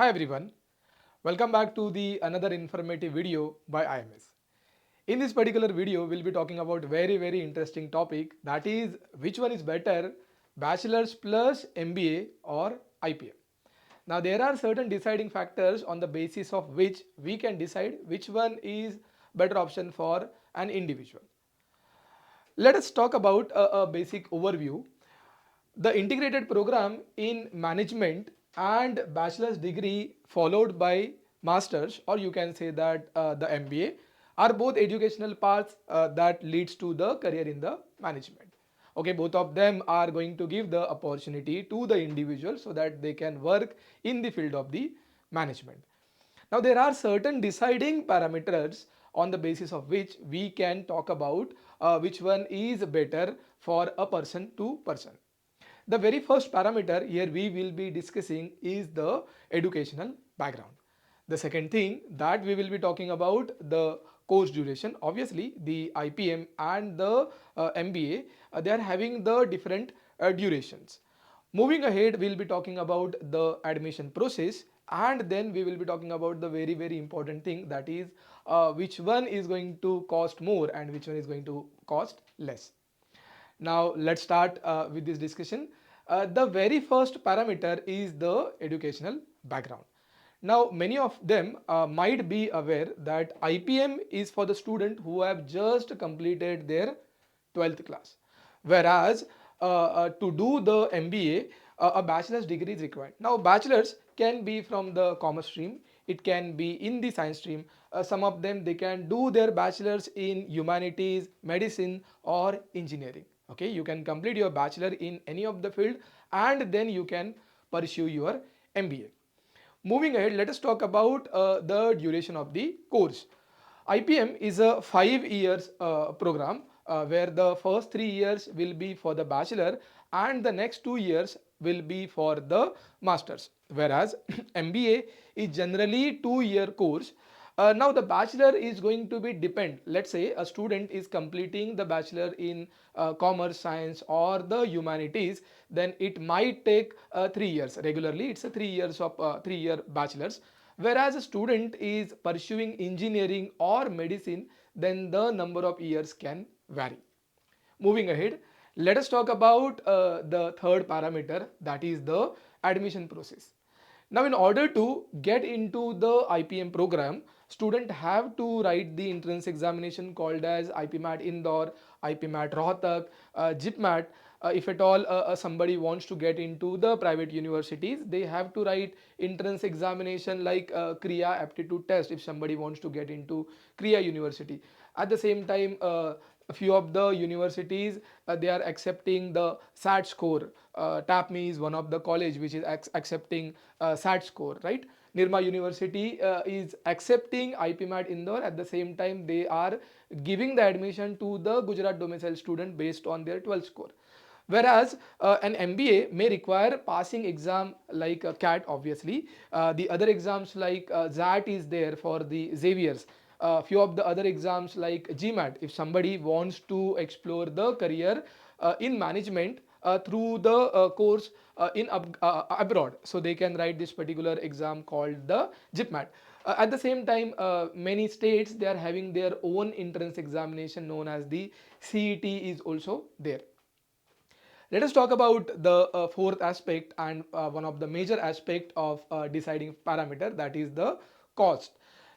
Hi everyone, welcome back to the another informative video by IMS. In this particular video, we'll be talking about very interesting topic, that is which one is better, Bachelors plus MBA or IPM. Now there are certain deciding factors on the basis of which we can decide which one is better option for an individual. Let us talk about a basic overview. The integrated program in management and bachelor's degree followed by masters, or you can say that the MBA, are both educational paths that leads to the career in the management. Okay, both of them are going to give the opportunity to the individual so that they can work in the field of the management. Now there are certain deciding parameters on the basis of which we can talk about which one is better for a person to person. The very first parameter here we will be discussing is the educational background. The second thing that we will be talking about, the course duration. Obviously the IPM and the MBA, they are having the different durations. Moving ahead, we'll be talking about the admission process, and then we will be talking about the very important thing, that is which one is going to cost more and which one is going to cost less. Now let's start with this discussion. The very first parameter is the educational background. Now many of them might be aware that IPM is for the student who have just completed their 12th class, whereas to do the MBA, a bachelor's degree is required. Now bachelor's can be from the commerce stream, it can be in the science stream. Some of them, they can do their bachelor's in humanities, medicine or engineering. Okay, you can complete your bachelor in any of the field and then you can pursue your MBA. Moving ahead, let us talk about the duration of the course. IPM is a 5 years program where the first 3 years will be for the bachelor and the next 2 years will be for the masters, whereas MBA is generally 2 year course. Now the bachelor is going to be depend. Let's say a student is completing the bachelor in commerce, science or the humanities, then it might take 3 years. Regularly it's a 3 years of 3 year bachelors. Whereas a student is pursuing engineering or medicine, then the number of years can vary. Moving ahead, let us talk about the third parameter, that is the admission process. Now in order to get into the IPM program, student have to write the entrance examination called as IPMAT Indore, IPMAT Rohtak, JIPMAT. If at all somebody wants to get into the private universities, they have to write entrance examination like Kriya aptitude test if somebody wants to get into Kriya University. At the same time, a few of the universities, they are accepting the SAT score. TAPME is one of the college which is accepting SAT score, right? Nirma University is accepting IPMAT Indore. At the same time, they are giving the admission to the Gujarat domicile student based on their 12th score. Whereas an MBA may require passing exam like CAT, obviously. The other exams like ZAT is there for the Xavier's. Few of the other exams like GMAT, if somebody wants to explore the career in management through the course in abroad, so they can write this particular exam called the GIPMAT. At the same time, many states, they are having their own entrance examination known as the CET is also there. Let us talk about the fourth aspect and one of the major aspect of deciding parameter, that is the cost.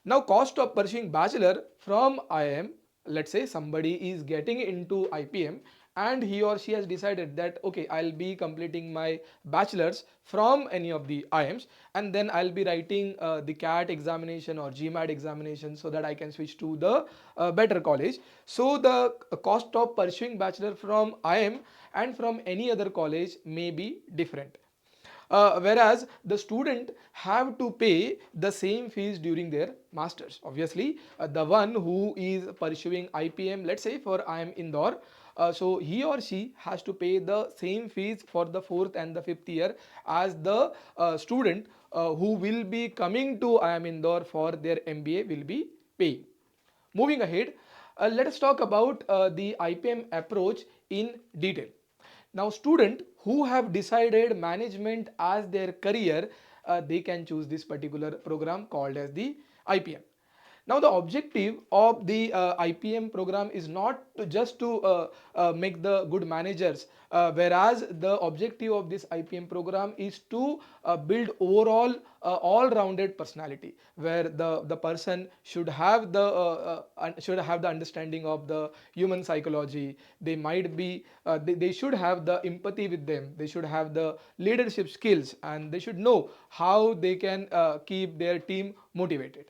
Now cost of pursuing bachelor from IIM, let's say somebody is getting into IPM and he or she has decided that okay, I'll be completing my bachelor's from any of the IIMs and then I'll be writing the CAT examination or GMAT examination so that I can switch to the better college. So the cost of pursuing bachelor from IIM and from any other college may be different. Whereas the student have to pay the same fees during their masters. Obviously, the one who is pursuing IPM, let's say for IIM Indore, so he or she has to pay the same fees for the fourth and the fifth year as the student who will be coming to IIM Indore for their MBA will be paying. Moving ahead, let us talk about the IPM approach in detail. Now student who have decided management as their career, they can choose this particular program called as the IPM. Now the objective of the IPM program is not just to make the good managers, whereas the objective of this IPM program is to build overall all-rounded personality, where the person should have the understanding of the human psychology. They might be they should have the empathy with them. They should have the leadership skills, and they should know how they can keep their team motivated.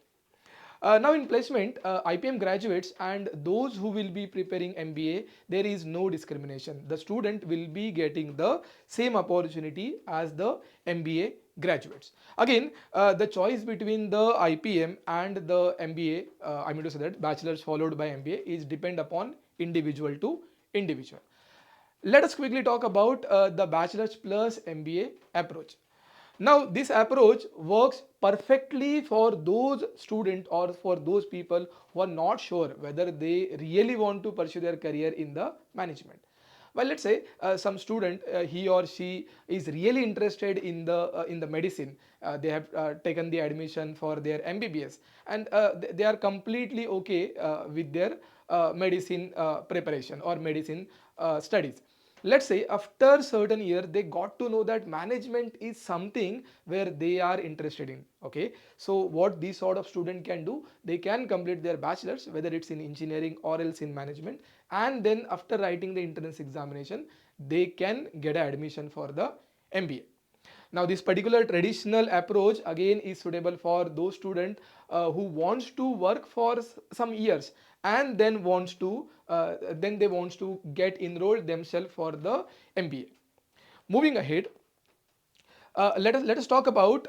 Now in placement, IPM graduates and those who will be preparing MBA, there is no discrimination. The student will be getting the same opportunity as the MBA graduates. Again, the choice between the IPM and the MBA, I mean to say that bachelor's followed by MBA, is depend upon individual to individual. Let us quickly talk about the bachelor's plus MBA approach. Now, this approach works perfectly for those students or for those people who are not sure whether they really want to pursue their career in the management. Well, let's say some student, he or she is really interested in the medicine. They have taken the admission for their MBBS, and they are completely okay with their medicine preparation or medicine studies. Let's say after certain year they got to know that management is something where they are interested in. Okay, so what these sort of student can do, they can complete their bachelor's, whether it's in engineering or else in management, and then after writing the entrance examination they can get an admission for the MBA. Now this particular traditional approach again is suitable for those students who wants to work for some years and then they wants to get enrolled themselves for the MBA. Moving ahead, let us talk about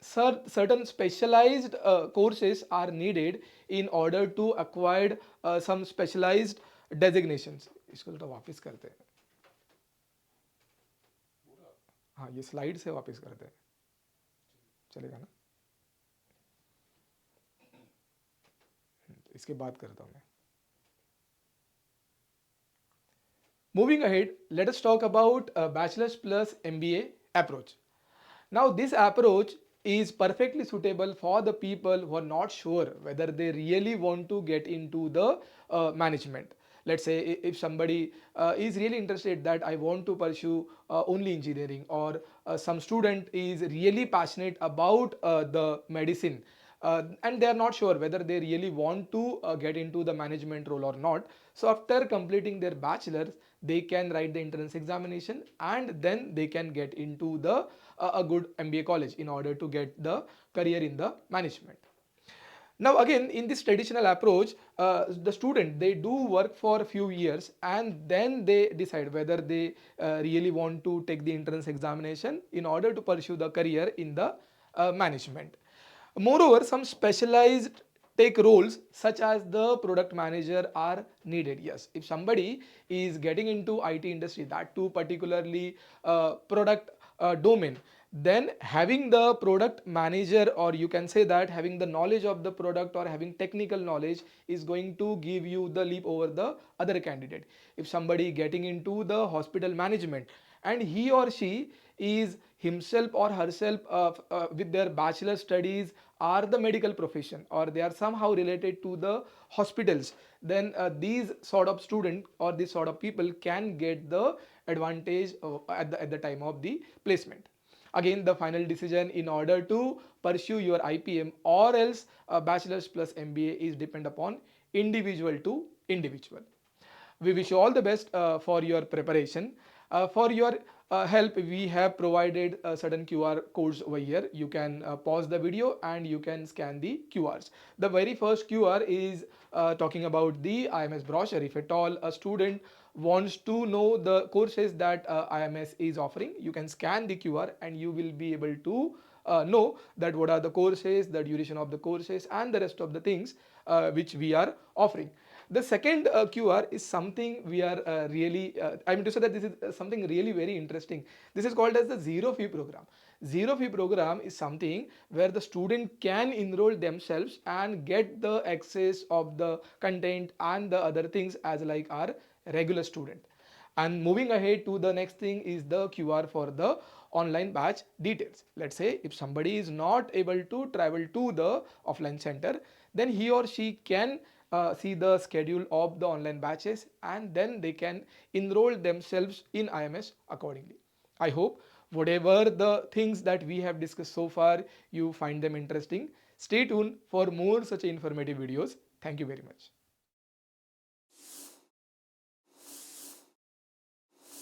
certain specialized courses are needed in order to acquire some specialized designations. इसको थोड़ा वापस करते हैं. हाँ, ये slide से वापस करते हैं, चलेगा ना? इसके बाद करता हूँ मैं. Moving ahead, let us talk about bachelor's plus MBA approach. Now this approach is perfectly suitable for the people who are not sure whether they really want to get into the management. Let's say if somebody is really interested that I want to pursue only engineering, or some student is really passionate about the medicine, and they are not sure whether they really want to get into the management role or not. So after completing their bachelor's, they can write the entrance examination and then they can get into the a good MBA college in order to get the career in the management. Now again, in this traditional approach, the student, they do work for a few years and then they decide whether they really want to take the entrance examination in order to pursue the career in the management. Moreover, some specialized take roles such as the product manager are needed. Yes, if somebody is getting into IT industry, that too particularly product domain, then having the product manager, or you can say that having the knowledge of the product or having technical knowledge, is going to give you the leap over the other candidate. If somebody getting into the hospital management and he or she is himself or herself with their bachelor studies are the medical profession, or they are somehow related to the hospitals, then these sort of student or these sort of people can get the advantage at the time of the placement. Again, the final decision in order to pursue your IPM or else bachelor's plus MBA is depend upon individual to individual. We wish you all the best for your preparation. For your help, we have provided certain QR codes over here. You can pause the video and you can scan the QRs. The very first QR is talking about the IMS brochure. If at all a student wants to know the courses that IMS is offering, you can scan the QR and you will be able to know that what are the courses, the duration of the courses, and the rest of the things which we are offering. The second QR is something we are I mean to say that this is something really very interesting. This is called as the zero fee program. Zero fee program is something where the student can enroll themselves and get the access of the content and the other things as like our regular student. And moving ahead to the next thing is the QR for the online batch details. Let's say if somebody is not able to travel to the offline center, then he or she can see the schedule of the online batches, and then they can enroll themselves in IMS accordingly. I hope whatever the things that we have discussed so far, you find them interesting. Stay tuned for more such informative videos. Thank you very much.